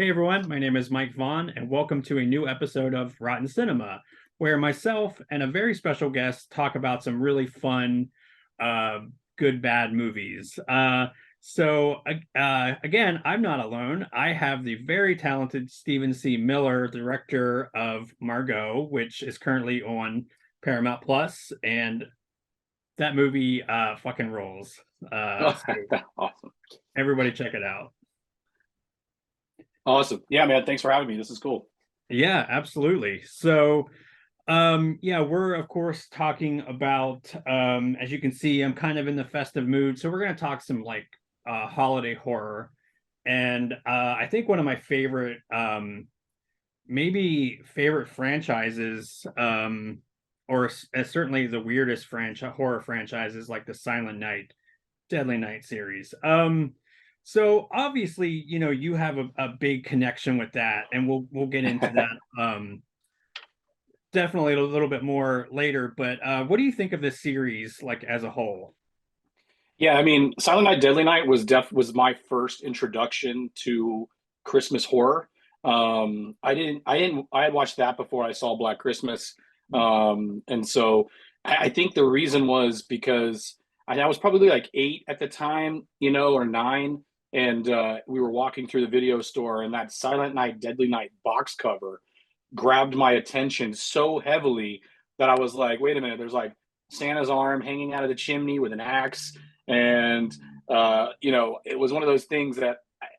Hey everyone, my name is Mike Vaughn, and welcome to a new episode of Rotten Cinema, where myself and a very special guest talk about some really fun, uh, good, bad movies. Again, I'm not alone. I have the very talented Steven C.Miller, director of Margaux, which is currently on Paramount Plus, and that movie fucking rolls. So Awesome. everybody check it out. Awesome. Yeah, man. Thanks for having me. This is cool. Yeah, absolutely. Yeah, we're of course talking about as you can see, I'm kind of in the festive mood. So we're gonna talk some like holiday horror. And I think one of my favorite maybe favorite franchises, certainly the weirdest franchise horror franchises like the Silent Night, Deadly Night series. So obviously, you have a big connection with that, and we'll get into that definitely a little bit more later. But what do you think of this series like as a whole? Yeah, I mean, Silent Night, Deadly Night was my first introduction to Christmas horror. I had watched that before I saw Black Christmas. And so I think the reason was because I was probably like 8 at the time, or 9, and we were walking through the video store, and that Silent Night, Deadly Night box cover grabbed my attention so heavily that I was like, wait a minute, there's like Santa's arm hanging out of the chimney with an axe. And, it was one of those things that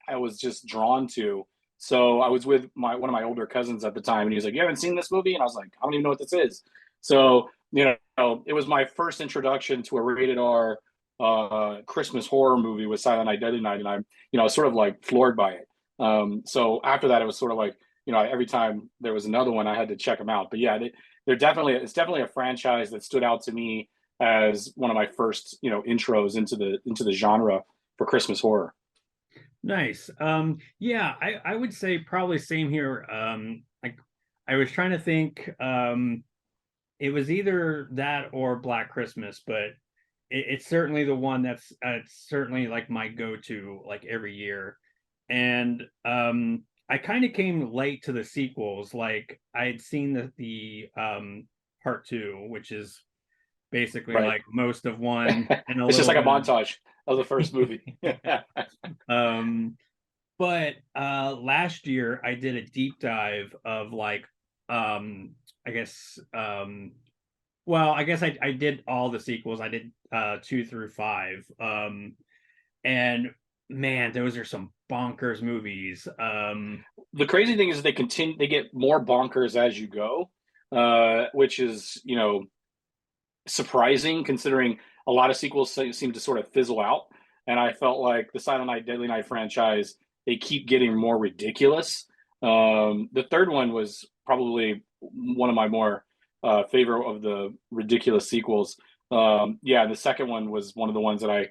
I was just drawn to. So I was with one of my older cousins at the time, and he was like, "You haven't seen this movie?" And I was like, "I don't even know what this is." So, it was my first introduction to a rated R Christmas horror movie with Silent Night, Deadly Night, and I'm, sort of like floored by it. So after that, it was sort of like, every time there was another one, I had to check them out. But yeah, it's definitely a franchise that stood out to me as one of my first, intros into the genre for Christmas horror. Nice. Yeah, I would say probably same here. Like I was trying to think. It was either that or Black Christmas, but it's certainly the one that's it's certainly like my go-to like every year. And I kind of came late to the sequels. Like I had seen the part two, which is basically Right. like most of one and a It's just little like a bit montage of the first movie. of um but last year I did a deep dive of like I guess I guess I did all the sequels. I did 2 through 5. And man, those are some bonkers movies. The crazy thing is they get more bonkers as you go, which is, surprising considering a lot of sequels seem to sort of fizzle out. And I felt like the Silent Night, Deadly Night franchise, they keep getting more ridiculous. The third one was probably one of my more favorite of the ridiculous sequels. Yeah, the second one was one of the ones that I,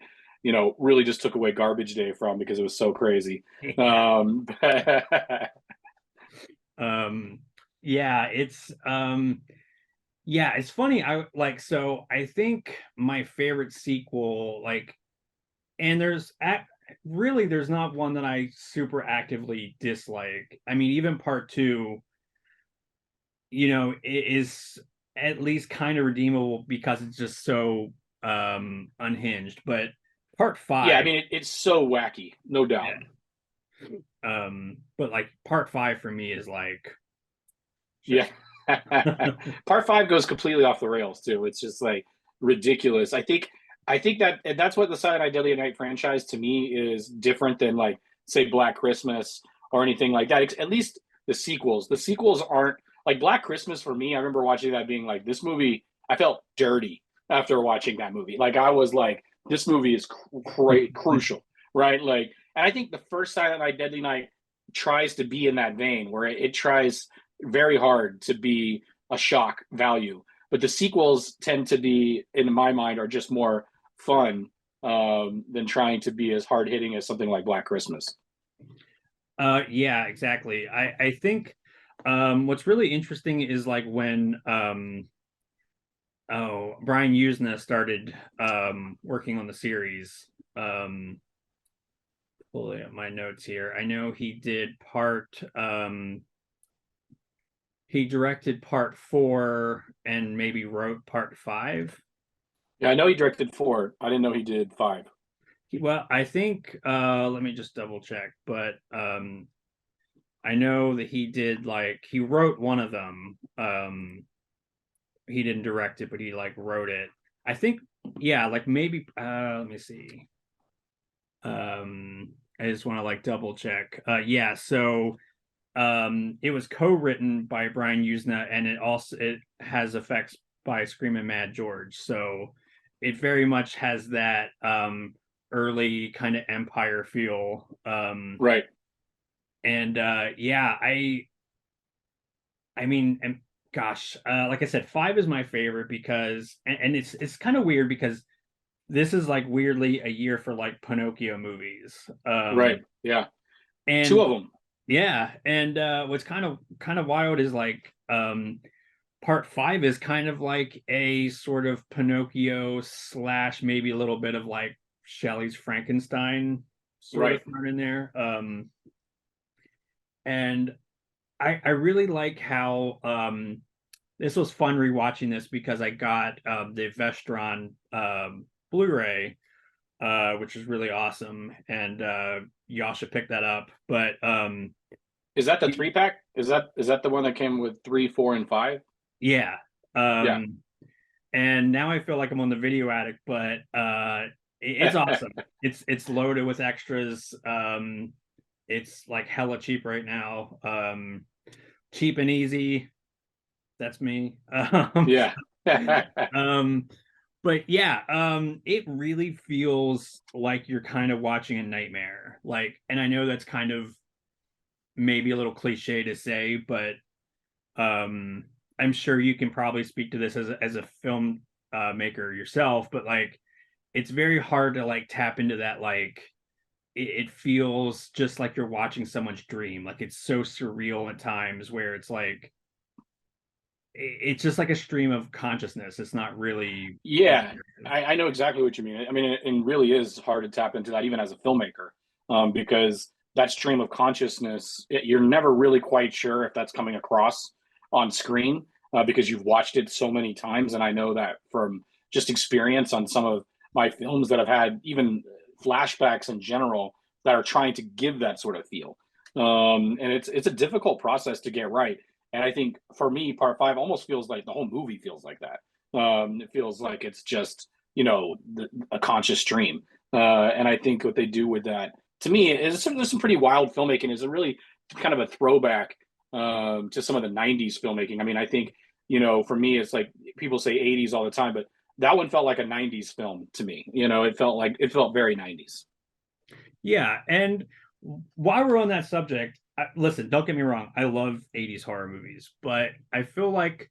really just took away garbage day from because it was so crazy. Yeah. Um, Um yeah, it's funny. I think my favorite sequel, like, and really there's not one that I super actively dislike. I mean, even part two, it is at least kind of redeemable because it's just so unhinged. But part yeah, I five, mean, it's so wacky, no doubt. yeah. But like part five for me is like Yeah. just Part 5 goes completely off the rails too. It's just like ridiculous. I think that and that's what the Silent Night Deadly Night franchise to me is different than, like, say, Black Christmas or anything like that. At least the sequels. The sequels aren't like Black Christmas for me. I remember watching that being like, this movie, I felt dirty after watching that movie. Like, I was like, this movie is crucial, right? Like, and I think the first Silent Night Deadly Night tries to be in that vein where it tries very hard to be a shock value. But the sequels tend to be, in my mind, are just more fun than trying to be as hard hitting as something like Black Christmas. yeah, exactly. I think what's really interesting is like when Brian Usna started working on the series. pulling up my notes here. I know he did part he directed part 4 and maybe wrote part 5. Yeah, I know he directed 4. I didn't know he did 5. Well, I think let me just double check, but I know that he did, like, he wrote one of them. He didn't direct it, but he like wrote it. I think, yeah, like maybe let me see. I just want to like double check. Yeah, so it was co-written by Brian Usna, and it has effects by Screaming Mad George. So it very much has that early kind of Empire feel. Right. And yeah, I mean, and gosh, like I said, 5 is my favorite because, and it's kind of weird because this is like weirdly a year for like Pinocchio movies. Right. Yeah. Two And of them. yeah, and what's kind of wild is like part 5 is kind of like a sort of Pinocchio slash maybe a little bit of like Shelley's Frankenstein sort of Right. thrown in there. And I really like how this was fun rewatching this because I got the Vestron Blu-ray, which is really awesome, and y'all should pick that up. But Is that the 3-pack? Is that the one that came with 3, 4, and 5? yeah, Yeah. and now I feel like I'm on the Video Addict, but it's awesome. It's loaded with extras. It's like hella cheap right now. Cheap and easy. That's me. Yeah. Um, but yeah, it really feels like you're kind of watching a nightmare. Like, and I know that's kind of maybe a little cliche to say, but um, I'm sure you can probably speak to this as a film maker yourself. But like, it's very hard to like tap into that. Like, it feels just like you're watching someone's dream. Like, it's so surreal at times where it's like it's just like a stream of consciousness. It's not really Yeah, objective. I know exactly what you mean. I mean, it really is hard to tap into that, even as a filmmaker, because that stream of consciousness, you're never really quite sure if that's coming across on screen, because you've watched it so many times. And I know that from just experience on some of my films that have had even flashbacks in general that are trying to give that sort of feel. And it's a difficult process to get right. And I think for me, part 5 almost feels like the whole movie feels like that. It feels like it's just a conscious dream, and I think what they do with that, to me, is there's some pretty wild filmmaking. Is a really kind of a throwback to some of the '90s filmmaking. I mean, I think for me, it's like people say '80s all the time, but that one felt like a '90s film to me. It felt very '90s. Yeah, and while we're on that subject, listen, don't get me wrong, I love 80s horror movies, but I feel like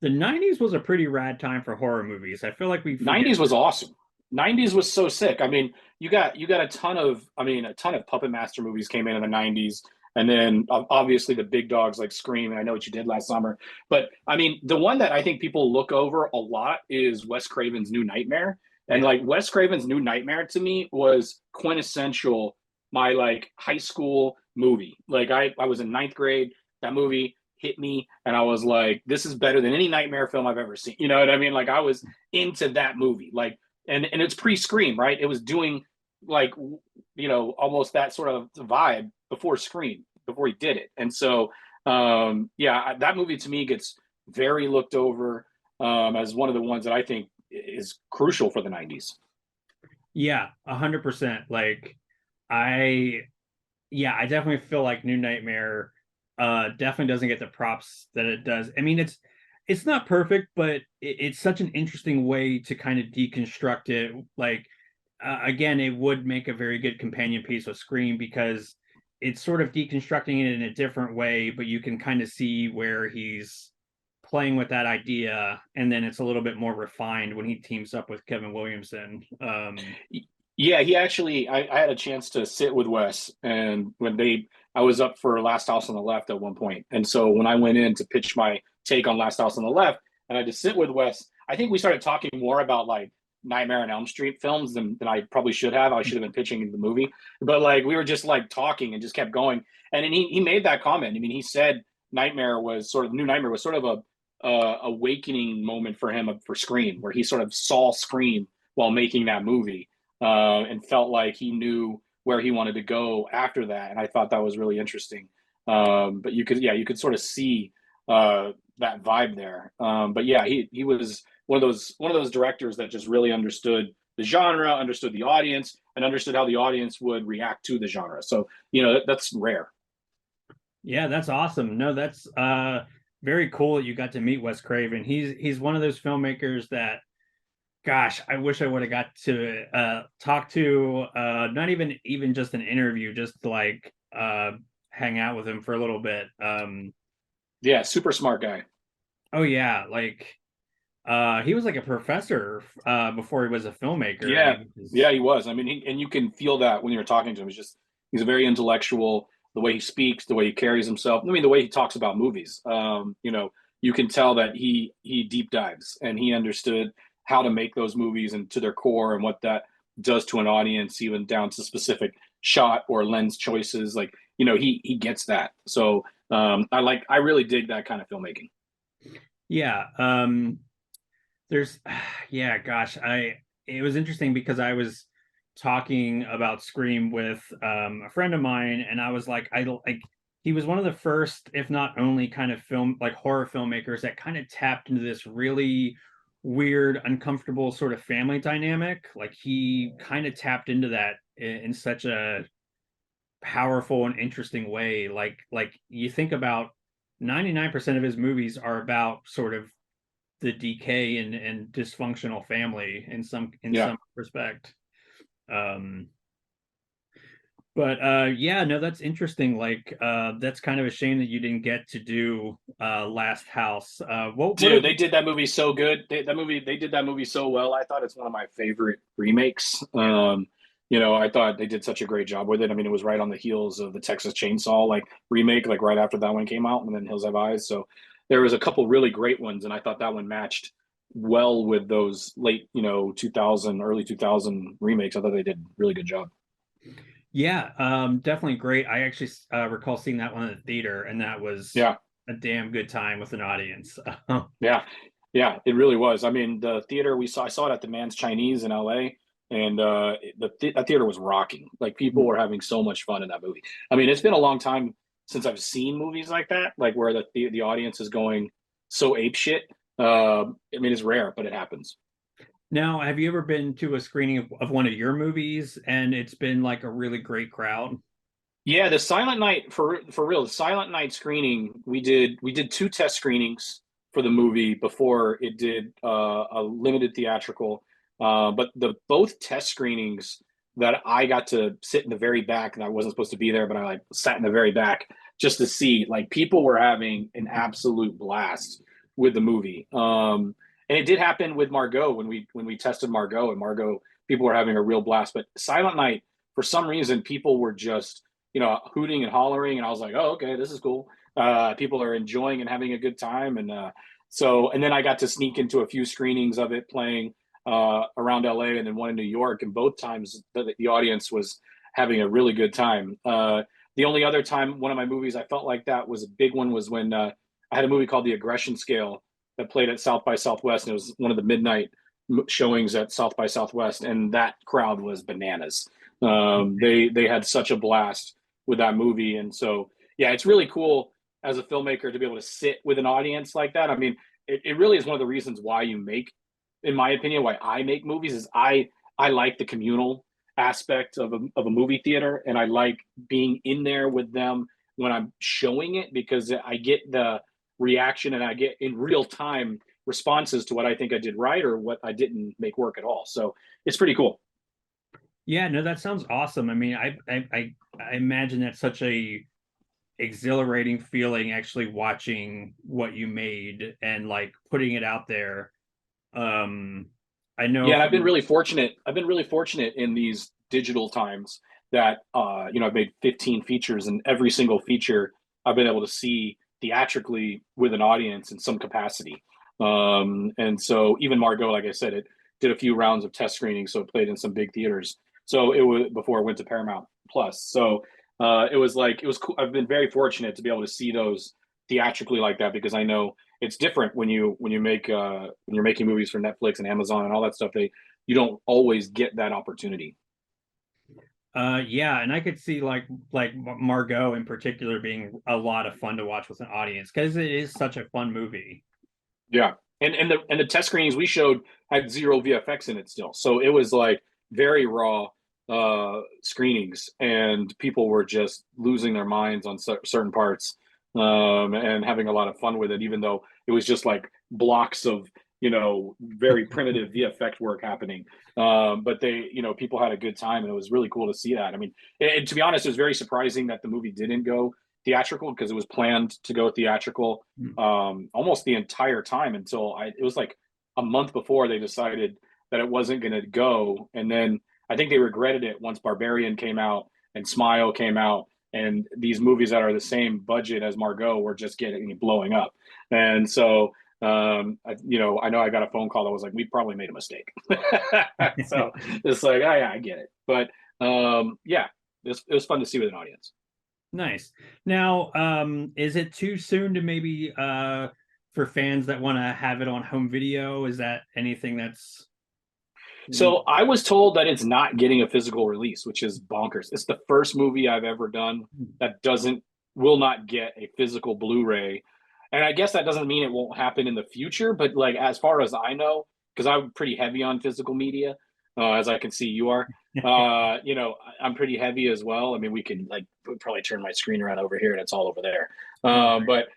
the 90s was a pretty rad time for horror movies. I feel like we forget '90s was awesome. '90s was so sick. I mean, you got a ton of Puppet Master movies came in the '90s, and then obviously the big dogs like Scream. And I Know What You Did Last Summer. But I mean, the one that I think people look over a lot is Wes Craven's New Nightmare. And yeah. like Wes Craven's New Nightmare to me was quintessential my like high school movie. Like I was in ninth grade. That movie hit me and I was like, this is better than any nightmare film I've ever seen. You know what I mean? Like I was into that movie. Like and it's pre-Scream, right? It was doing like almost that sort of vibe before Scream, before he did it. And so yeah, that movie to me gets very looked over as one of the ones that I think is crucial for the '90s. Yeah, 100%. Like I yeah, I definitely feel like New Nightmare definitely doesn't get the props that it does. I mean, it's not perfect, but it's such an interesting way to kind of deconstruct it. Like again, it would make a very good companion piece with Scream because it's sort of deconstructing it in a different way, but you can kind of see where he's playing with that idea, and then it's a little bit more refined when he teams up with Kevin Williamson. Yeah, he actually. I had a chance to sit with Wes, and I was up for Last House on the Left at one point, and so when I went in to pitch my take on Last House on the Left, and I just sit with Wes, I think we started talking more about like Nightmare on Elm Street films than I probably should have. I should have been pitching the movie, but like we were just like talking and just kept going. And then he made that comment. I mean, he said Nightmare was sort of New Nightmare was sort of a awakening moment for him for Scream, where he sort of saw Scream while making that movie, and felt like he knew where he wanted to go after that. And I thought that was really interesting. But you could sort of see that vibe there. But yeah, he was one of those directors that just really understood the genre, understood the audience, and understood how the audience would react to the genre. So that's rare. Yeah, that's awesome. No, that's very cool that you got to meet Wes Craven. He's one of those filmmakers that, gosh, I wish I would have got to talk to, not even just an interview, just like hang out with him for a little bit. Yeah, super smart guy. Oh yeah, like he was like a professor before he was a filmmaker. Yeah, He yeah, he was. I mean, and you can feel that when you're talking to him. He's a very intellectual. The way he speaks, the way he carries himself. I mean, the way he talks about movies. You can tell that he deep dives and he understood how to make those movies and to their core and what that does to an audience, even down to specific shot or lens choices. Like, he gets that. So I really dig that kind of filmmaking. Yeah. There's yeah, gosh, it was interesting because I was talking about Scream with a friend of mine, and I was like, I like he was one of the first, if not only, kind of horror filmmakers that kind of tapped into this really weird, uncomfortable sort of family dynamic. Like he kind of tapped into that in such a powerful and interesting way. Like you think about 99% of his movies are about sort of the decay and dysfunctional family in some Yeah. respect. Um, but yeah, no, that's interesting. Like that's kind of a shame that you didn't get to do Last House. Dude, they did that movie so good. They did that movie so well. I thought it's one of my favorite remakes. I thought they did such a great job with it. I mean, it was right on the heels of the Texas Chainsaw like remake, like right after that one came out, and then Hills Have Eyes. So there was a couple really great ones, and I thought that one matched well with those late, 2000, early 2000 remakes. I thought they did a really good job. Yeah, definitely great. I actually recall seeing that one in the theater, and that was Yeah. a damn good time with an audience. Yeah, yeah, it really was. I mean, the theater I saw it at the Man's Chinese in LA, and that theater was rocking. Like people were having so much fun in that movie. I mean, it's been a long time since I've seen movies like that, like where the audience is going so ape shit. I mean, it's rare, but it happens. Now, have you ever been to a screening of one of your movies and it's been like a really great crowd? Yeah, the Silent Night for real. The Silent Night screening we did two test screenings for the movie before it did a limited theatrical. But the both test screenings that I got to sit in the very back, and I wasn't supposed to be there, but I like sat in the very back just to see. Like people were having an absolute blast with the movie. And it did happen with Margaux when we tested Margaux, and Margaux people were having a real blast. But Silent Night, for some reason, people were just hooting and hollering, and I was like, oh, okay, this is cool. People are enjoying and having a good time, and and then I got to sneak into a few screenings of it playing around LA, and then one in New York, and both times the audience was having a really good time. The only other time one of my movies I felt like that was a big one was when I had a movie called The Aggression Scale that played at South by Southwest, and it was one of the midnight showings at South by Southwest, and that crowd was bananas. They had such a blast with that movie, and so yeah, it's really cool as a filmmaker to be able to sit with an audience like that. I mean, it really is one of the reasons why you make, in my opinion, why I make movies is I like the communal aspect of a movie theater, and I like being in there with them when I'm showing it because I get the reaction and I get in real time responses to what I think I did right or what I didn't make work at all. So it's pretty cool. Yeah, no, that sounds awesome. I mean, I imagine that's such a exhilarating feeling actually watching what you made and like putting it out there. I know Yeah, and I've been from really fortunate. I've been really fortunate in these digital times that I've made 15 features, and every single feature I've been able to see theatrically with an audience in some capacity. And so even Margaux, like I said, did a few rounds of test screenings, so it played in some big theaters. So it was before it went to Paramount Plus. So it was like, it was cool. I've been very fortunate to be able to see those theatrically like that, because I know it's different when you make when you're making movies for Netflix and Amazon and all that stuff. You don't always get that opportunity. Yeah, and I could see like Margaux in particular being a lot of fun to watch with an audience because it is such a fun movie. Yeah, and the test screenings we showed had zero VFX in it still, so it was like very raw screenings, and people were just losing their minds on certain parts, and having a lot of fun with it, even though it was just like blocks of very primitive VFX work happening. But people had a good time, and it was really cool to see that. I mean, to be honest, it was very surprising that the movie didn't go theatrical, because it was planned to go theatrical almost the entire time until it was like a month before they decided that it wasn't going to go. And then I think they regretted it once Barbarian came out and Smile came out, and these movies that are the same budget as Margaux were just blowing up. And so I know I got a phone call that was like, we probably made a mistake. So it's like, oh yeah, I get it. But yeah, it was fun to see with an audience. Nice. Now, is it too soon to maybe for fans that want to have it on home video? Is that anything that's So I was told that it's not getting a physical release, which is bonkers. It's the first movie I've ever done that will not get a physical Blu-ray. And I guess that doesn't mean it won't happen in the future, but like as far as I know, because I'm pretty heavy on physical media, as I can see you are. I'm pretty heavy as well. I mean, we can probably turn my screen around over here and it's all over there. But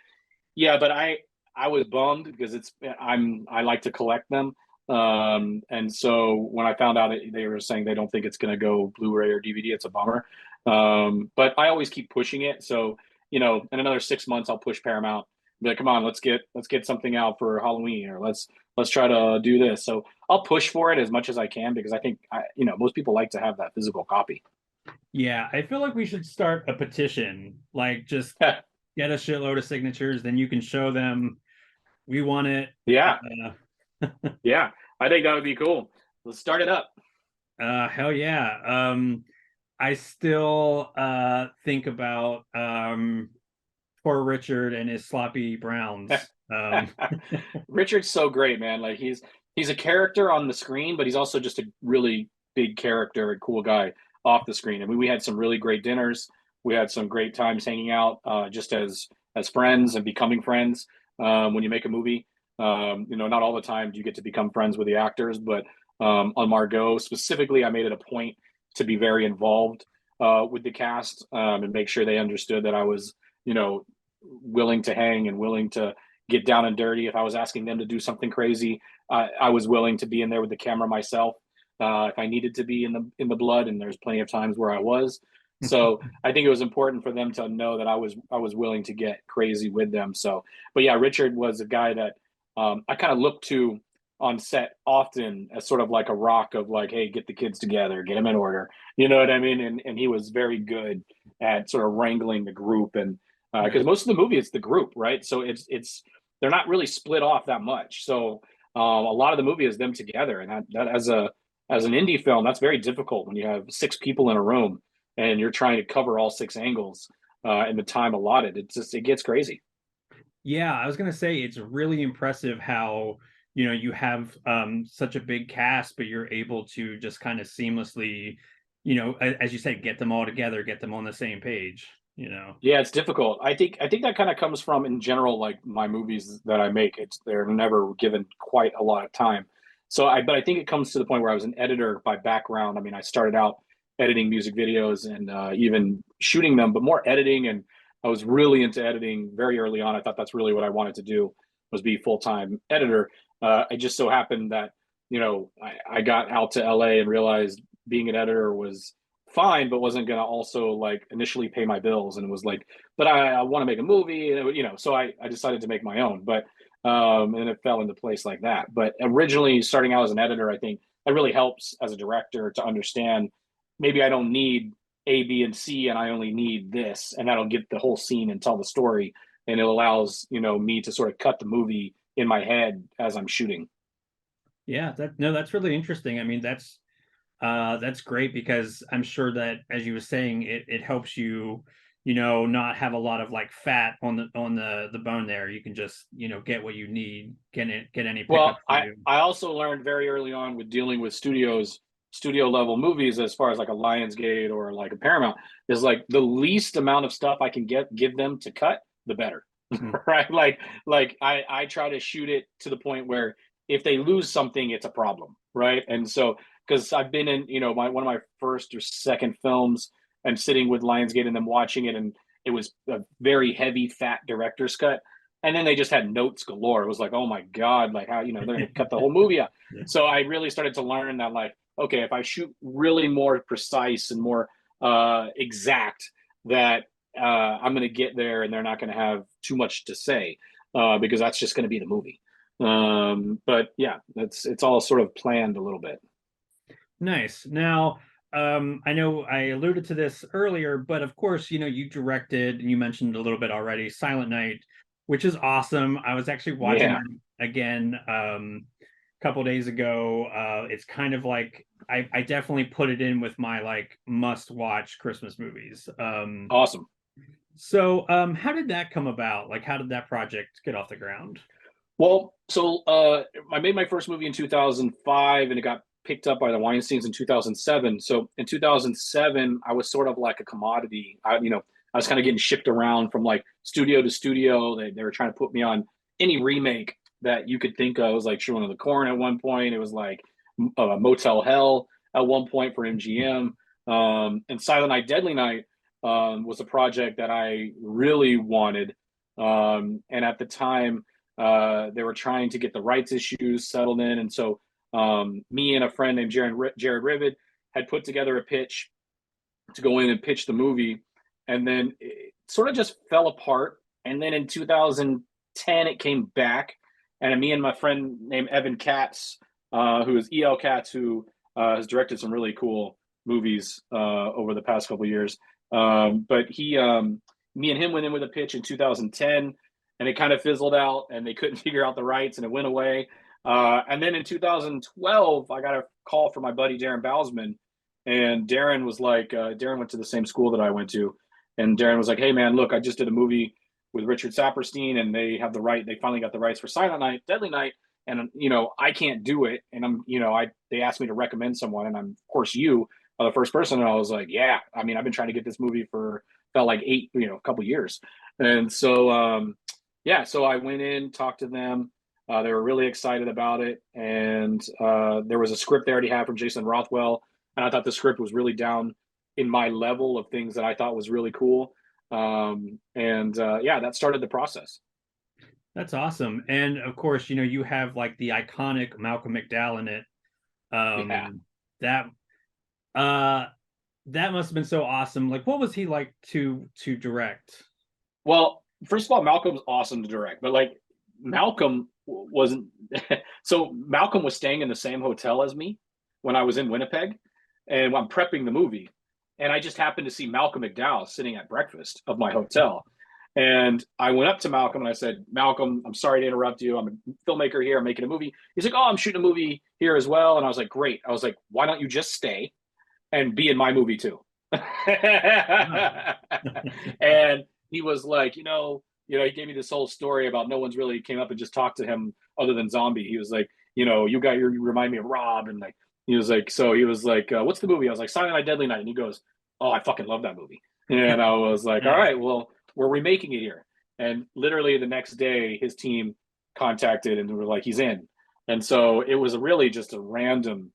yeah, but I was bummed because I like to collect them. And so when I found out they were saying they don't think it's going to go Blu-ray or DVD, it's a bummer. But I always keep pushing it. So, in another 6 months, I'll push Paramount. Be like, come on, let's get something out for Halloween, or let's try to do this. So I'll push for it as much as I can, because I think most people like to have that physical copy. Yeah, I feel like we should start a petition. Like, just get a shitload of signatures, then you can show them we want it. Yeah. Yeah, I think that would be cool. Let's start it up. Hell yeah. I still think about poor Richard and his sloppy Browns. Richard's so great, man. Like he's a character on the screen, but he's also just a really big character and cool guy off the screen. I mean, we had some really great dinners. We had some great times hanging out, just as friends and becoming friends. When you make a movie, not all the time do you get to become friends with the actors, but on Margaux specifically, I made it a point to be very involved with the cast, and make sure they understood that I was, willing to hang and willing to get down and dirty. If I was asking them to do something crazy, I was willing to be in there with the camera myself, if I needed to be in the blood. And there's plenty of times where I was. So I think it was important for them to know that I was willing to get crazy with them. So, but yeah, Richard was a guy that I kind of looked to on set often as sort of like a rock of like, hey, get the kids together, get them in order. You know what I mean? And he was very good at sort of wrangling the group, and because most of the movie is the group, right? So it's they're not really split off that much. So a lot of the movie is them together, and that as an indie film, that's very difficult when you have 6 people in a room and you're trying to cover all 6 angles in the time allotted. It gets crazy. Yeah, I was gonna say it's really impressive how you have such a big cast, but you're able to just kind of seamlessly, as you said, get them all together, get them on the same page. Yeah, it's difficult. I think that kind of comes from, in general, like my movies that I make. They're never given quite a lot of time. But I think it comes to the point where I was an editor by background. I mean, I started out editing music videos and even shooting them, but more editing. And I was really into editing very early on. I thought that's really what I wanted to do, was be full-time editor. It just so happened that I got out to LA and realized being an editor was fine, but wasn't going to also like initially pay my bills. And it was like, but I want to make a movie, and so I decided to make my own. But and it fell into place like that. But originally, starting out as an editor, I think that really helps as a director to understand maybe I don't need A, B, and C, and I only need this, and that'll get the whole scene and tell the story. And it allows me to sort of cut the movie in my head as I'm shooting. Yeah, that's really interesting. I mean, that's great because I'm sure that, as you were saying, it helps you, not have a lot of like fat on the bone there. You can just, get what you need, get any Well, pickups you I do. I also learned very early on with dealing with studio level movies, as far as like a Lionsgate or like a Paramount, is like the least amount of stuff I can give them to cut, the better. Mm. Right? Like I try to shoot it to the point where if they lose something, it's a problem, right? And so because I've been in, one of my first or second films, I'm sitting with Lionsgate and them watching it, and it was a very heavy, fat director's cut, and then they just had notes galore. It was like, oh my god, like how they're going to cut the whole movie out. Yeah. So I really started to learn that, like, okay, if I shoot really more precise and more exact, that I'm going to get there, and they're not going to have too much to say, because that's just going to be the movie. But yeah, it's all sort of planned a little bit. Nice. Now, I know I alluded to this earlier, but of course, you directed, and you mentioned a little bit already, Silent Night, which is awesome. I was actually watching Yeah, that again a couple days ago. It's kind of like I definitely put it in with my like must-watch Christmas movies. awesome. So how did that come about? Like, how did that project get off the ground? Well, so I made my first movie in 2005, and it got picked up by the Weinsteins in 2007. So in 2007, I was sort of like a commodity. I was kind of getting shipped around from like studio to studio. They were trying to put me on any remake that you could think of. It was like Children of the Corn at one point. It was like Motel Hell at one point for MGM. And Silent Night, Deadly Night was a project that I really wanted. And at the time, they were trying to get the rights issues settled in, and so me and a friend named Jared Rivid had put together a pitch to go in and pitch the movie, and then it sort of just fell apart. And then in 2010, it came back, and me and my friend named Evan Katz, who is EL Katz, who has directed some really cool movies over the past couple of years. But me and him went in with a pitch in 2010, and it kind of fizzled out, and they couldn't figure out the rights, and it went away. And then in 2012, I got a call from my buddy Darren Bousman, and Darren was like, Darren went to the same school that I went to, and Darren was like, "Hey man, look, I just did a movie with Richard Saperstein, and they finally got the rights for Silent Night, Deadly Night, and I can't do it, and they asked me to recommend someone, and I'm of course you are the first person." And I was like, "Yeah, I mean, I've been trying to get this movie for felt like a couple years," and so yeah, so I went in, talked to them. They were really excited about it, and there was a script they already had from Jason Rothwell, and I thought the script was really down in my level of things that I thought was really cool. And yeah, that started the process. That's awesome. And of course, you have like the iconic Malcolm McDowell in it. Yeah. That uh that must have been so awesome. Like, what was he like to direct? Well, first of all, Malcolm's awesome to direct, but like Malcolm wasn't. So Malcolm was staying in the same hotel as me when I was in Winnipeg, and I'm prepping the movie, and I just happened to see Malcolm McDowell sitting at breakfast of my hotel. And I went up to Malcolm and I said, "Malcolm, I'm sorry to interrupt you. I'm a filmmaker here. I'm making a movie." He's like, "Oh, I'm shooting a movie here as well." And I was like, "Great." I was like, "Why don't you just stay and be in my movie too?" Wow. And he was like, he gave me this whole story about no one's really came up and just talked to him other than Zombie. He was like, you remind me of Rob, and like he was like, "What's the movie?" I was like, "Silent Night, Deadly Night," and he goes, "Oh, I fucking love that movie." And I was like, "All Nice. right, well, we're remaking it here." And literally the next day, his team contacted and were like, "He's in." And so it was really just a random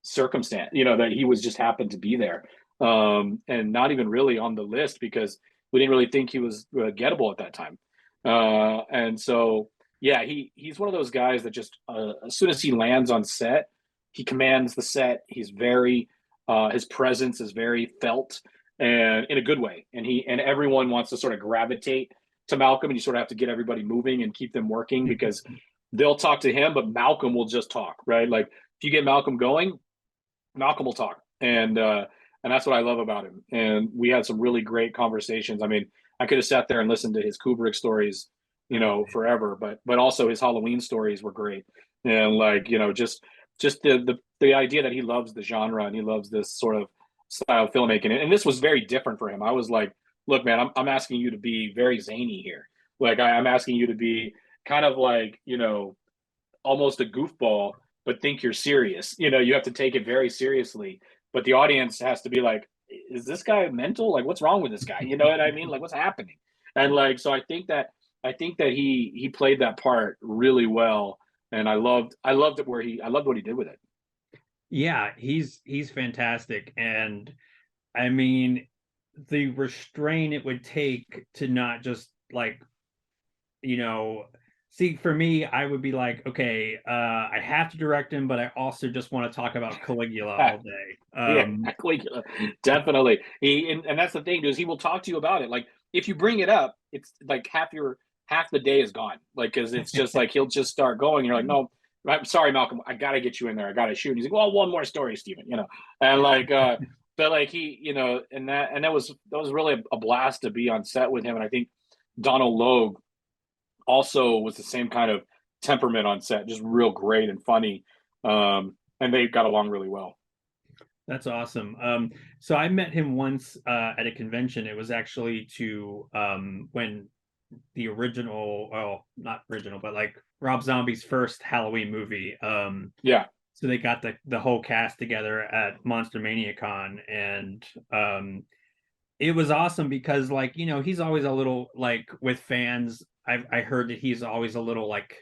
circumstance, that he was just happened to be there, and not even really on the list because we didn't really think he was gettable at that time. And so, yeah, he's one of those guys that just as soon as he lands on set, he commands the set. He's very his presence is very felt and in a good way, and everyone wants to sort of gravitate to Malcolm, and you sort of have to get everybody moving and keep them working because they'll talk to him, but Malcolm will just talk, right? Like if you get Malcolm going, Malcolm will talk, and that's what I love about him. And we had some really great conversations. I mean, I could have sat there and listened to his Kubrick stories, forever, but also his Halloween stories were great. and like, just the idea that he loves the genre and he loves this sort of style of filmmaking. And this was very different for him. I was like, look, man, I'm asking you to be very zany here. Like I'm asking you to be kind of like, almost a goofball, but think you're serious. You have to take it very seriously. But the audience has to be like, is this guy mental? Like, what's wrong with this guy? You know what I mean? Like, what's happening? And like, so I think that he played that part really well, and I loved I loved what he did with it. Yeah, he's fantastic. And I mean, the restraint it would take to not just like, you know, see, for me, I would be like, okay, I have to direct him, but I also just want to talk about Caligula all day. Yeah, Caligula, definitely. And that's the thing, is he will talk to you about it. Like if you bring it up, it's like half the day is gone. Like because it's just like he'll just start going. You're like, no, I'm sorry, Malcolm, I gotta get you in there. I gotta shoot. And he's like, well, one more story, Steven. And like, but like he, and that was really a blast to be on set with him. And I think Donald Logue also was the same kind of temperament on set, just real great and funny. And they got along really well. That's awesome. So I met him once at a convention. It was actually to when the original, well, not original, but like Rob Zombie's first Halloween movie. Yeah, So they got the whole cast together at Monster Mania Con, and it was awesome because like, he's always a little like with fans. I heard that he's always a little like,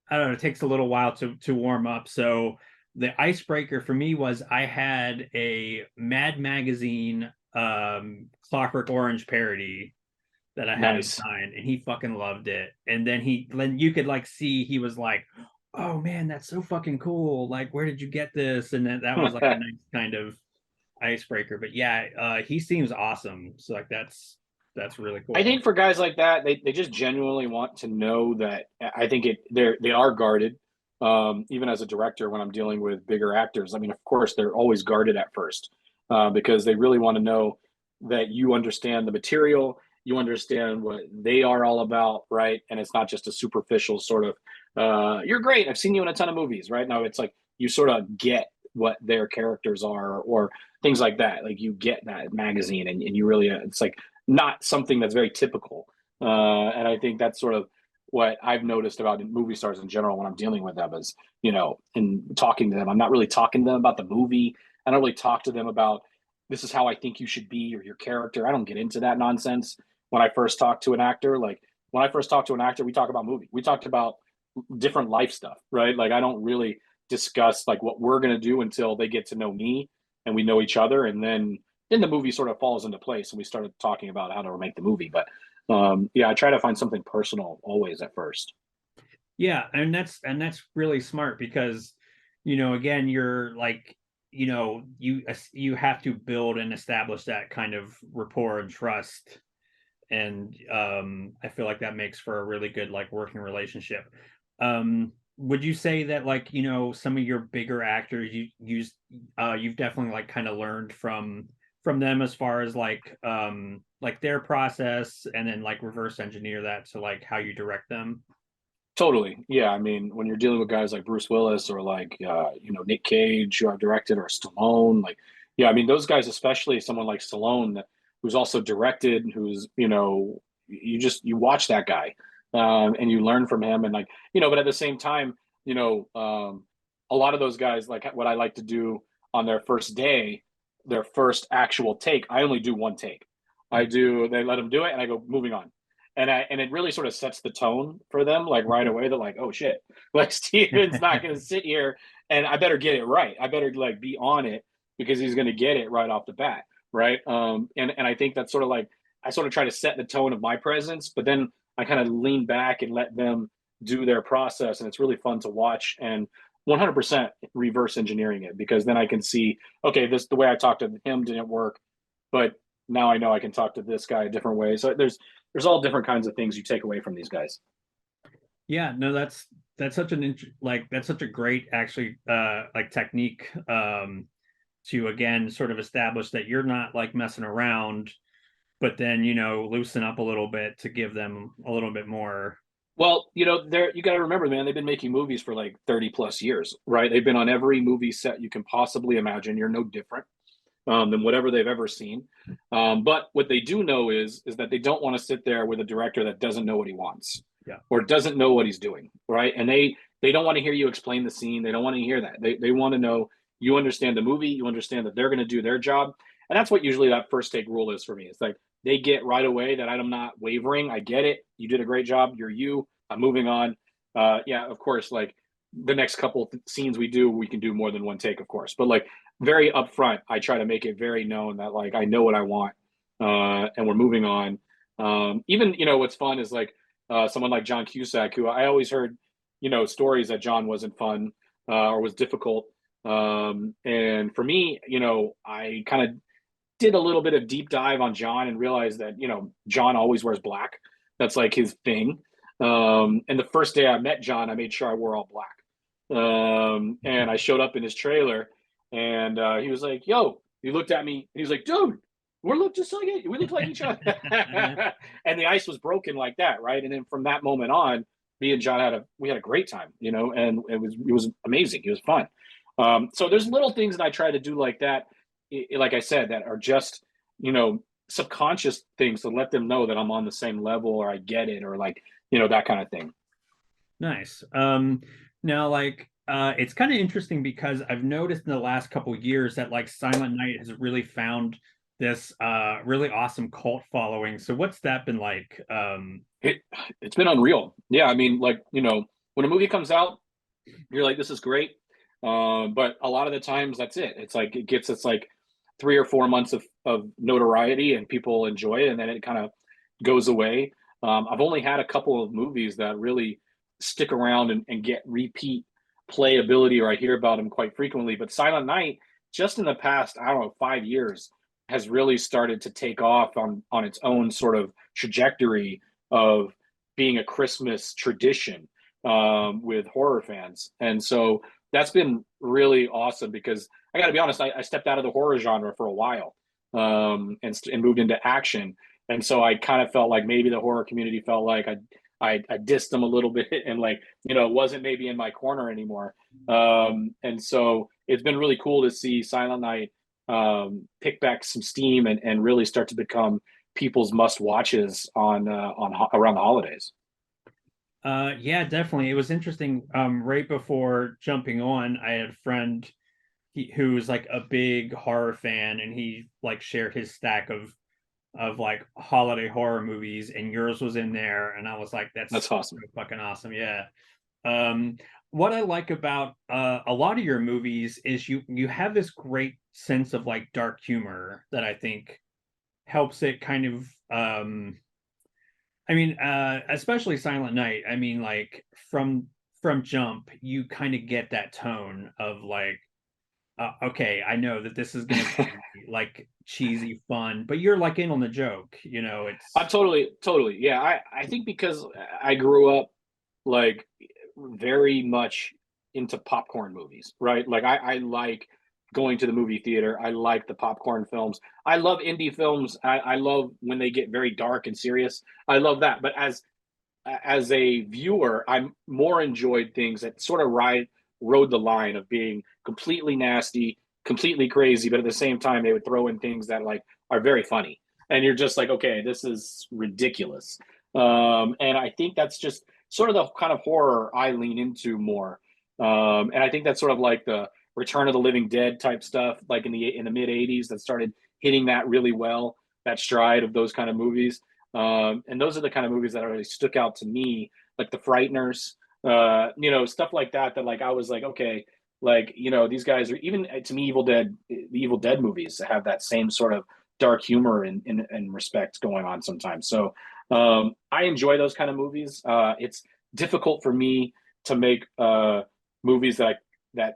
I don't know, it takes a little while to warm up. So the icebreaker for me was I had a Mad Magazine Clockwork Orange parody that I had him nice. sign, and he fucking loved it. And then you could like see he was like, "Oh man, that's so fucking cool! Like, where did you get this?" And then that was like a nice kind of icebreaker. But yeah, he seems awesome. So like that's really I cool. think for guys like that, they just genuinely want to know that. I think they are guarded. Even as a director, when I'm dealing with bigger actors, I mean, of course, they're always guarded at first, because they really want to know that you understand the material, you understand what they are all about, right? And it's not just a superficial sort of, "You're great. I've seen you in a ton of movies," right? No, it's like you sort of get what their characters are, or things like that. Like you get that magazine, and you really, it's like not something that's very typical. And I think that's sort of what I've noticed about movie stars in general when I'm dealing with them is, and talking to them. I'm not really talking to them about the movie. I don't really talk to them about this is how I think you should be or your character. I don't get into that nonsense when I first talk to an actor. Like when I first talked to an actor, we talk about movie. We talked about different life stuff, right? Like I don't really discuss like what we're gonna do until they get to know me and we know each other, and then the movie sort of falls into place and we started talking about how to make the movie. But yeah, I try to find something personal always at first. Yeah, and that's really smart because, again, you're like, you have to build and establish that kind of rapport and trust, and I feel like that makes for a really good like working relationship. Would you say that like, some of your bigger actors you've definitely like kind of learned from them as far as like their process, and then like reverse engineer that to like how you direct them? Totally. Yeah. I mean, when you're dealing with guys like Bruce Willis or like, Nick Cage, who I've directed, or Stallone, like, yeah, I mean, those guys, especially someone like Stallone, who's also directed, who's, you watch that guy, and you learn from him. And like, but at the same time, a lot of those guys, like what I like to do on their first day, their first actual take, I only do one take. They let them do it and I go moving on, and it really sort of sets the tone for them, like right away. They're like, "Oh shit, like Steven's not going to sit here, and I better get it right. I better like be on it because he's going to get it right off the bat, right?" And I think that's sort of like I sort of try to set the tone of my presence, but then I kind of lean back and let them do their process, and it's really fun to watch and 100% reverse engineering it, because then I can see, okay, this the way I talked to him didn't work, but now I know I can talk to this guy a different way. So there's all different kinds of things you take away from these guys. Yeah, no, that's such like that's such a great actually like technique to again sort of establish that you're not like messing around, but then loosen up a little bit to give them a little bit more Well, there you got to remember, man, they've been making movies for like 30 plus years, right? They've been on every movie set you can possibly imagine. You're no different than whatever they've ever seen. But what they do know is that they don't want to sit there with a director that doesn't know what he wants, Yeah. or doesn't know what he's doing, right? And they don't want to hear you explain the scene. They don't want to hear that. They want to know you understand the movie, you understand that they're going to do their job. And that's what usually that first take rule is for me. It's like they get right away that I'm not wavering. I get it. You did a great job. You're you. I'm moving on. Yeah, of course, like the next couple scenes we do, we can do more than one take, of course. But like very upfront, I try to make it very known that like I know what I want, and we're moving on. Even what's fun is like someone like John Cusack, who I always heard stories that John wasn't fun, or was difficult. And for me, I kind of did a little bit of deep dive on John and realized that John always wears black. That's like his thing. And the first day I met John, I made sure I wore all black. And I showed up in his trailer, and he was like, "Yo," he looked at me, and he was like, "Dude, we look just like it. We look like each other." And the ice was broken like that, right? And then from that moment on, me and John had a great time, and it was amazing. It was fun. So there's little things that I try to do like that, like I said, that are just subconscious things to let them know that I'm on the same level, or I get it, or like that kind of thing. Nice. Now like it's kind of interesting because I've noticed in the last couple of years that like Silent Night has really found this really awesome cult following. So what's that been like? It's been unreal. Yeah, I mean, like when a movie comes out, you're like, this is great. But a lot of the times that's it. It's like it gets us like 3 or 4 months of notoriety and people enjoy it, and then it kind of goes away. I've only had a couple of movies that really stick around and get repeat playability, or I hear about them quite frequently. But Silent Night, just in the past, I don't know, 5 years, has really started to take off on its own sort of trajectory of being a Christmas tradition, with horror fans. And so that's been really awesome, because I got to be honest, I stepped out of the horror genre for a while, and moved into action. And so I kind of felt like maybe the horror community felt like I dissed them a little bit, and like wasn't maybe in my corner anymore. And so it's been really cool to see Silent Night pick back some steam, and really start to become people's must watches on around the holidays. Yeah, definitely. It was interesting. Right before jumping on, I had a friend who's like a big horror fan, and he like shared his stack of like holiday horror movies, and yours was in there, and I was like, That's that's awesome. so fucking awesome. Yeah. Um, what I like about a lot of your movies is you have this great sense of like dark humor that I think helps it kind of I mean, especially Silent Night. I mean, like from jump, you kind of get that tone of like, okay, I know that this is gonna be like cheesy fun, but you're like in on the joke. I'm It's totally. Yeah, I think because I grew up like very much into popcorn movies, right? Like I like going to the movie theater. I like the popcorn films. I love indie films. I love when they get very dark and serious. I love that. But as a viewer, I'm more enjoyed things that sort of rode the line of being completely nasty, completely crazy, but at the same time they would throw in things that like are very funny, and you're just like, okay, this is ridiculous. And I think that's just sort of the kind of horror I lean into more. And I think that's sort of like the Return of the Living Dead type stuff, like in the mid '80s, that started hitting that really well, that stride of those kind of movies. And those are the kind of movies that really stuck out to me, like The Frighteners, stuff like that. That like I was like, okay, like these guys are, even to me, the Evil Dead movies have that same sort of dark humor and respect going on sometimes. So I enjoy those kind of movies. It's difficult for me to make movies that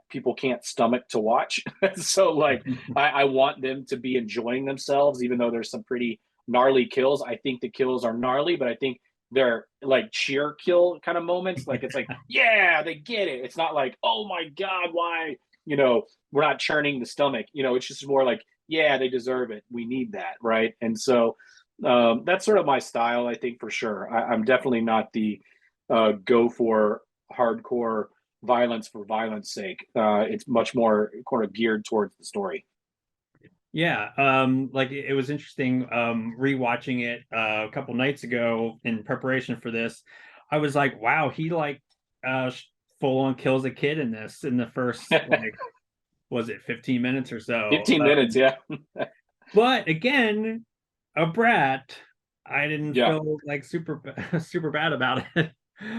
people can't stomach to watch. So like I want them to be enjoying themselves, even though there's some pretty gnarly kills. I think the kills are gnarly, but I think they're like cheer kill kind of moments. Like it's like, yeah, they get it. It's not like, oh my God, why? We're not churning the stomach. It's just more like, yeah, they deserve it. We need that, right? And so that's sort of my style, I think, for sure. I'm definitely not go for hardcore violence for violence sake. It's much more kind of geared towards the story. Yeah, like it was interesting rewatching it a couple nights ago in preparation for this. I was like, wow, he like full on kills a kid in this in the first like was it 15 minutes or so. 15 minutes, yeah. But again, a brat, I didn't Yeah. feel like super bad about it.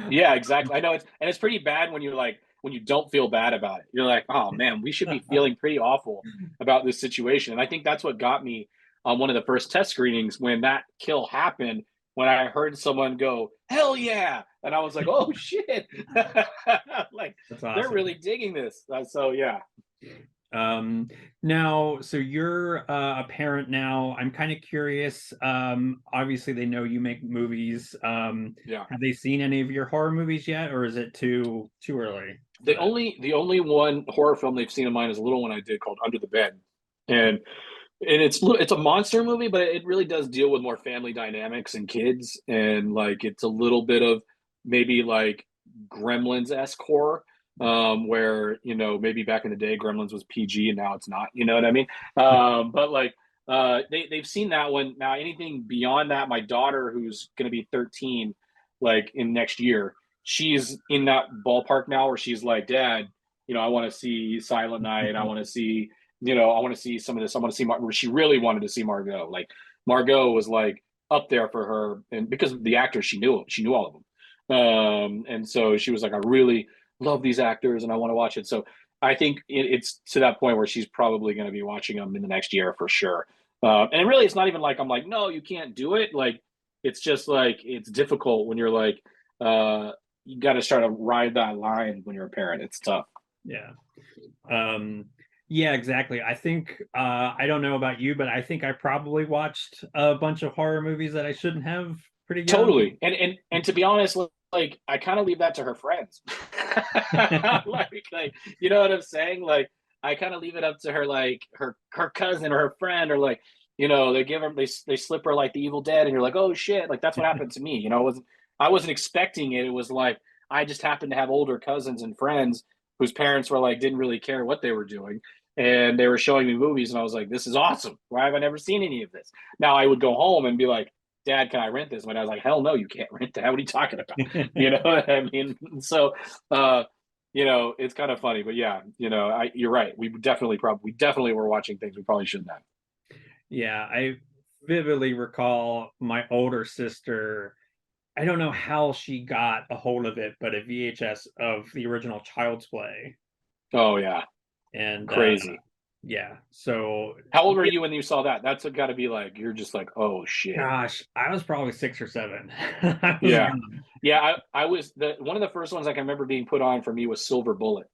Yeah, exactly. I know it's pretty bad when you're like when you don't feel bad about it. You're like, oh man, we should be feeling pretty awful about this situation. And I think that's what got me on one of the first test screenings when that kill happened. When I heard someone go, "Hell yeah!" and I was like, "Oh shit!" Like That's they're awesome. really digging this. So yeah, Now, so you're a parent now. I'm kind of curious. Obviously they know you make movies. yeah. Have they seen any of your horror movies yet, or is it too early for The that? only one horror film they've seen of mine is a little one I did called Under the Bed, and it's a monster movie, but it really does deal with more family dynamics and kids, and like it's a little bit of maybe like Gremlins-esque horror, where maybe back in the day Gremlins was PG and now it's not. You know what I mean? But like they've seen that one. Now anything beyond that, my daughter who's going to be 13, like in next year, she's in that ballpark now where she's like, Dad, I want to see Silent Night. I want to see I want to see some of this. I want to see where she really wanted to see Margaux. Like Margaux was like up there for her, and because of the actors, she knew all of them. And so she was like, I really love these actors, and I want to watch it. So I think it's to that point where she's probably going to be watching them in the next year for sure. And really, it's not even like I'm like, no, you can't do it. Like it's just like it's difficult when you're like, you got to start to ride that line when you're a parent. It's tough. Yeah. Um, yeah, exactly. I think I don't know about you, but I think I probably watched a bunch of horror movies that I shouldn't have pretty young. Totally. And to be honest, like I kind of leave that to her friends. like you know what I'm saying? Like I kind of leave it up to her, like her cousin or her friend, or like they give her they slip her like the Evil Dead, and you're like, oh shit, like that's what happened to me. I wasn't expecting it. It was like I just happened to have older cousins and friends whose parents were like didn't really care what they were doing. And they were showing me movies, and I was like, "This is awesome! Why have I never seen any of this?" Now I would go home and be like, Dad, can I rent this? My dad's like, hell no, you can't rent that. What are you talking about? You know what I mean? So, it's kind of funny, but yeah, you're right. We definitely were watching things we probably shouldn't have. Yeah, I vividly recall my older sister. I don't know how she got a hold of it, but a VHS of the original Child's Play. Oh yeah, And crazy. yeah, so How old were yeah, you when you saw that? That's got to be like you're just like, oh shit. gosh, I was probably 6 or 7. I was Yeah, young. yeah. I was the one of the first ones I can remember being put on for me was Silver Bullet,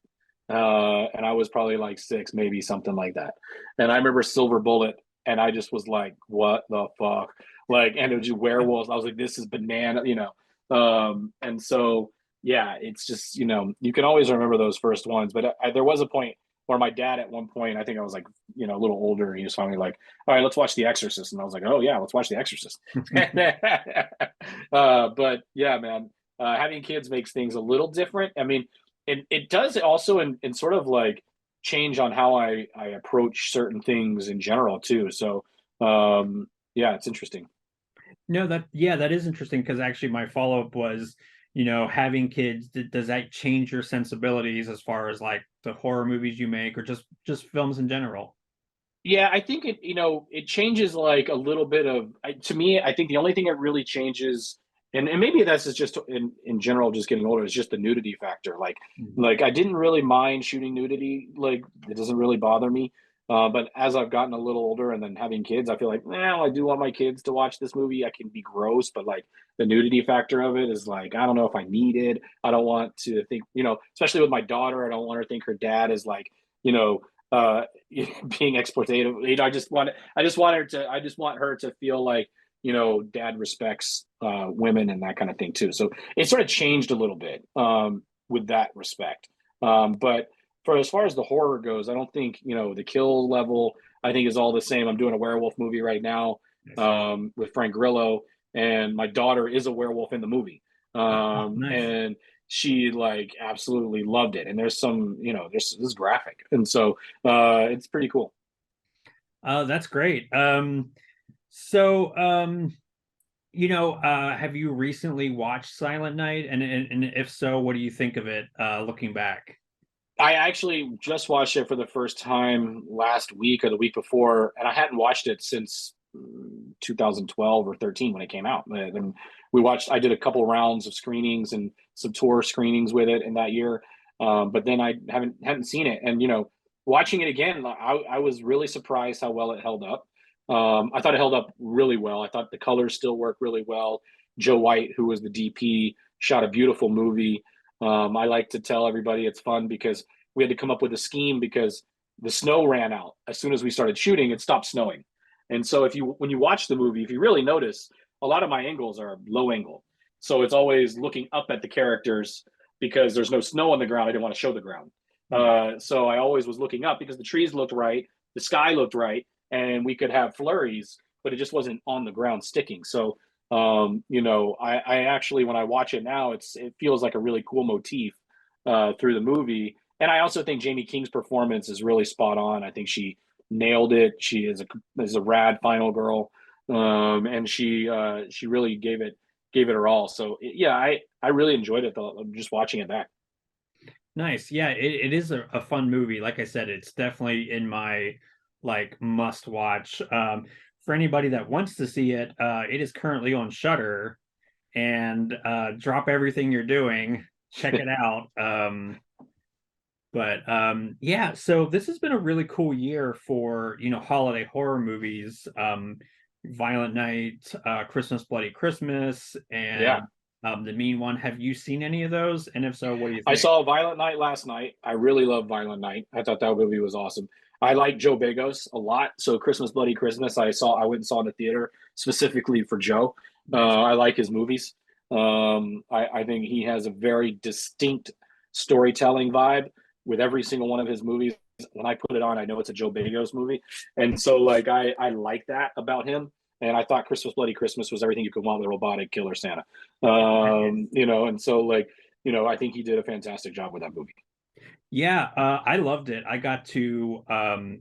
and I was probably like 6, maybe something like that. And I remember Silver Bullet, and I just was like, what the fuck? Like, and it was just werewolves. I was like, this is banana. And so yeah, it's just you can always remember those first ones, but there was a point where my dad at one point, I think I was like a little older, and he was finally like, all right, let's watch The Exorcist, and I was like, oh yeah, let's watch The Exorcist. But yeah, man, having kids makes things a little different. I mean, it does also in sort of like change on how I approach certain things in general too. So yeah, it's interesting. No, that is interesting because actually my follow-up was, having kids, does that change your sensibilities as far as like the horror movies you make or just films in general? Yeah, I think it changes like a little bit of to me. I think the only thing it really changes, and maybe that's just in general, just getting older, is just the nudity factor. Mhm. Like I didn't really mind shooting nudity, like it doesn't really bother me. But as I've gotten a little older and then having kids, I feel like now I do want my kids to watch this movie. I can be gross, but like the nudity factor of it is like I don't know if I need it. I don't want to think, especially with my daughter, I don't want her to think her dad is like you know uh being exploitative. I just want her to feel like dad respects women and that kind of thing too. So it sort of changed a little bit with that respect. But for as far as the horror goes, I don't think the kill level I think is all the same. I'm doing a werewolf movie right now Nice. with Frank Grillo, and my daughter is a werewolf in the movie. Oh, nice. And she like absolutely loved it. And there's some, there's this graphic, and so it's pretty cool. Oh, that's great. So have you recently watched Silent Night? And if so, what do you think of it looking back? I actually just watched it for the first time last week or the week before, and I hadn't watched it since 2012 or 13 when it came out. And I did a couple rounds of screenings and some tour screenings with it in that year. But then I hadn't seen it, and watching it again, I was really surprised how well it held up. I thought it held up really well. I thought the colors still work really well. Joe White, who was the DP, shot a beautiful movie. I like to tell everybody it's fun because we had to come up with a scheme because the snow ran out as soon as we started shooting. It stopped snowing, and so when you watch the movie, if you really notice, a lot of my angles are low angle, so it's always looking up at the characters because there's no snow on the ground. I didn't want to show the ground, Hmm. so I always was looking up because the trees looked right, the sky looked right, and we could have flurries, but it just wasn't on the ground sticking. So I actually, when I watch it now, it feels like a really cool motif through the movie. And I also think Jamie King's performance is really spot on. I think she nailed it. She is a rad final girl, and she really gave it her all. So yeah, I really enjoyed it though. I'm just watching it back. Nice. Yeah, it is a fun movie. Like I said, it's definitely in my like must watch. For anybody that wants to see it, it is currently on Shudder and drop everything you're doing, check it out. But yeah, so this has been a really cool year for, holiday horror movies. Violent Night, Christmas Bloody Christmas, Yeah. and The Mean One. Have you seen any of those? And if so, what do you I think? saw Violent Night last night. I really love Violent Night. I thought that movie was awesome. I like Joe Begos a lot. So Christmas Bloody Christmas, I went and saw in the theater specifically for Joe. Nice. I like his movies. I think he has a very distinct storytelling vibe with every single one of his movies. When I put it on, I know it's a Joe Begos movie, and so like I like that about him. And I thought Christmas Bloody Christmas was everything you could want with a robotic killer Santa. And so like I think he did a fantastic job with that movie. Yeah, I loved it. I got to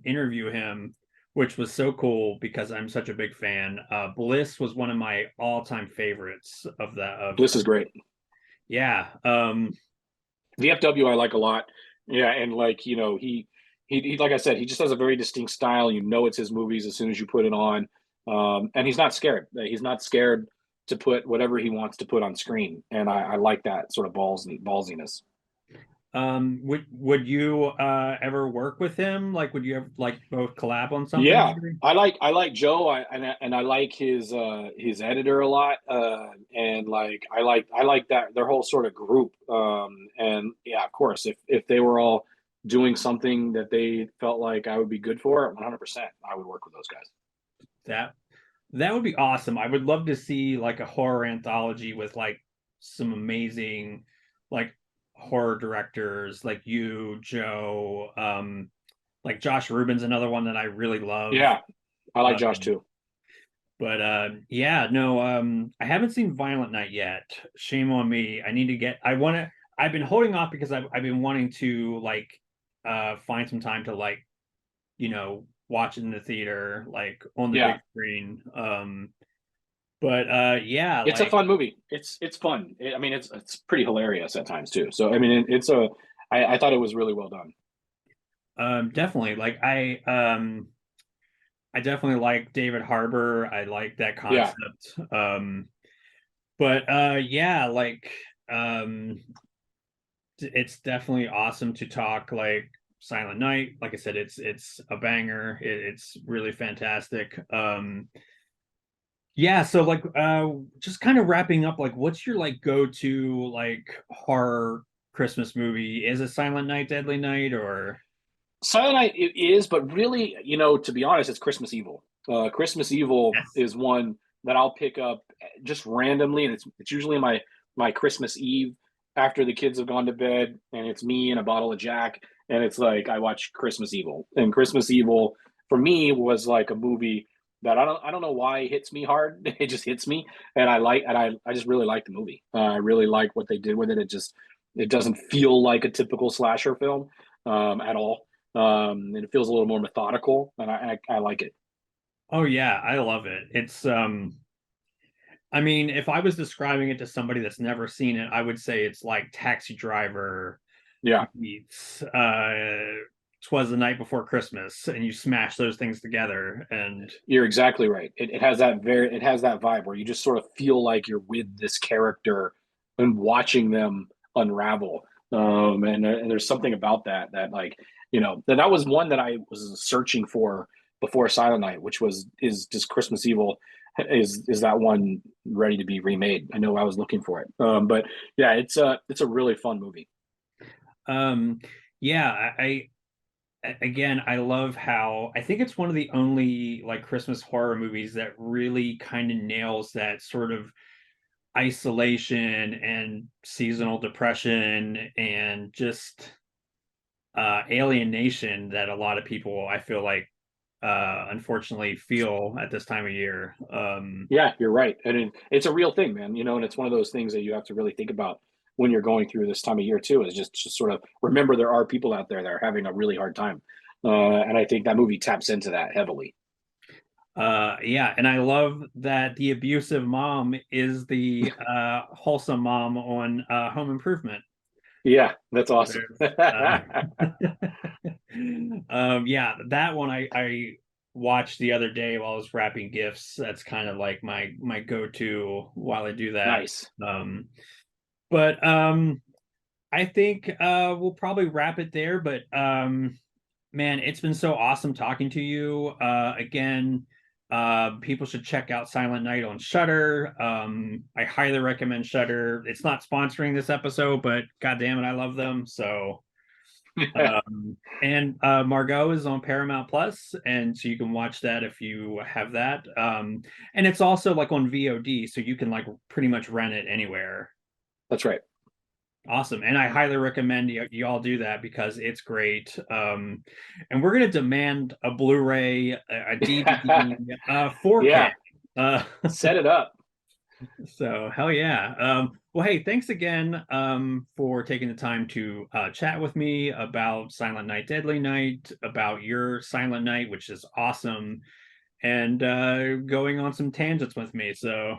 interview him, which was so cool because I'm such a big fan. Bliss was one of my all-time favorites of that. Bliss is great. Yeah, VFW I like a lot. Yeah, and like he like I said, he just has a very distinct style. You know, it's his movies as soon as you put it on, and he's not scared. He's not scared to put whatever he wants to put on screen, and I like that sort of ballsiness. would you ever work with him? Like, would you ever like both collab on something Yeah, maybe? I like Joe, and I like his editor a lot, and like I like that their whole sort of group, and yeah, of course, if they were all doing something that they felt like I would be good for, 100%, I would work with those guys. That that would be awesome. I would love to see like a horror anthology with like some amazing like horror directors like you, Joe, like Josh Rubin's another one that I really love. Yeah, I like Josh Um, too. but yeah, no, I haven't seen Violent Night yet. Shame on me. I need to get I've been holding off because I've been wanting to like find some time to like, watch it in the theater, like on the big Yeah, screen. But yeah, it's a like fun movie. It's fun. I mean, it's pretty hilarious at times too. So I mean, I thought it was really well done. definitely like I definitely like David Harbour. I like that Yeah, concept. But yeah, like um it's definitely awesome to talk like Silent Night. Like I said, it's a banger. It's really fantastic. Yeah, so like just kind of wrapping up, like what's your like go-to like horror Christmas movie? Is it Silent Night, Deadly Night, or Silent Night it is, but really, to be honest, it's Christmas Evil. Christmas Evil yes? is one that I'll pick up just randomly, and it's usually my Christmas Eve after the kids have gone to bed, and it's me and a bottle of Jack, and it's like I watch Christmas Evil, and Christmas Evil for me was like a movie that I don't know why it hits me hard. It just hits me, and I just really like the movie. I really like what they did with it. It doesn't feel like a typical slasher film at all, and it feels a little more methodical, and I like it. Oh yeah, I love it. It's I mean, if I was describing it to somebody that's never seen it, I would say it's like Taxi Driver Yeah, meets 'Twas the Night Before Christmas, and you smash those things together. And you're exactly right. It has it has that vibe where you just sort of feel like you're with this character and watching them unravel. And there's something about that like that was one that I was searching for before Silent Night, which was is just Christmas Evil. Is that one ready to be remade? I know I was looking for it, but yeah, it's a really fun movie. um yeah, again, I love how I think it's one of the only like Christmas horror movies that really kind of nails that sort of isolation and seasonal depression and just alienation that a lot of people, I feel like, unfortunately feel at this time of year. Yeah, you're right. And it's a real thing, man. And it's one of those things that you have to really think about when you're going through this time of year too, is just sort of remember there are people out there that are having a really hard time. And I think that movie taps into that heavily. Yeah, and I love that the abusive mom is the wholesome mom on Home Improvement. Yeah, that's awesome. There's yeah, that one I watched the other day while I was wrapping gifts. That's kind of like my go-to while I do that. Nice. Um but I think we'll probably wrap it there, but man, it's been so awesome talking to you. Again, people should check out Silent Night on Shudder. I highly recommend Shudder. It's not sponsoring this episode, but god damn it, I love them. So and Margaux is on Paramount Plus, and so you can watch that if you have that. And it's also like on VOD, so you can like pretty much rent it anywhere. That's right. Awesome. And I highly recommend you all do that because it's great. And we're going to demand a Blu-ray, a DVD, 4K. Yeah, Uh, set it up. so hell yeah. Well, hey, thanks again for taking the time to chat with me about Silent Night, Deadly Night, about your Silent Night, which is awesome, and going on some tangents with me. So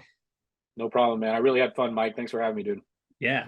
No problem, man. I really had fun, Mike. Thanks for having me, dude. yeah.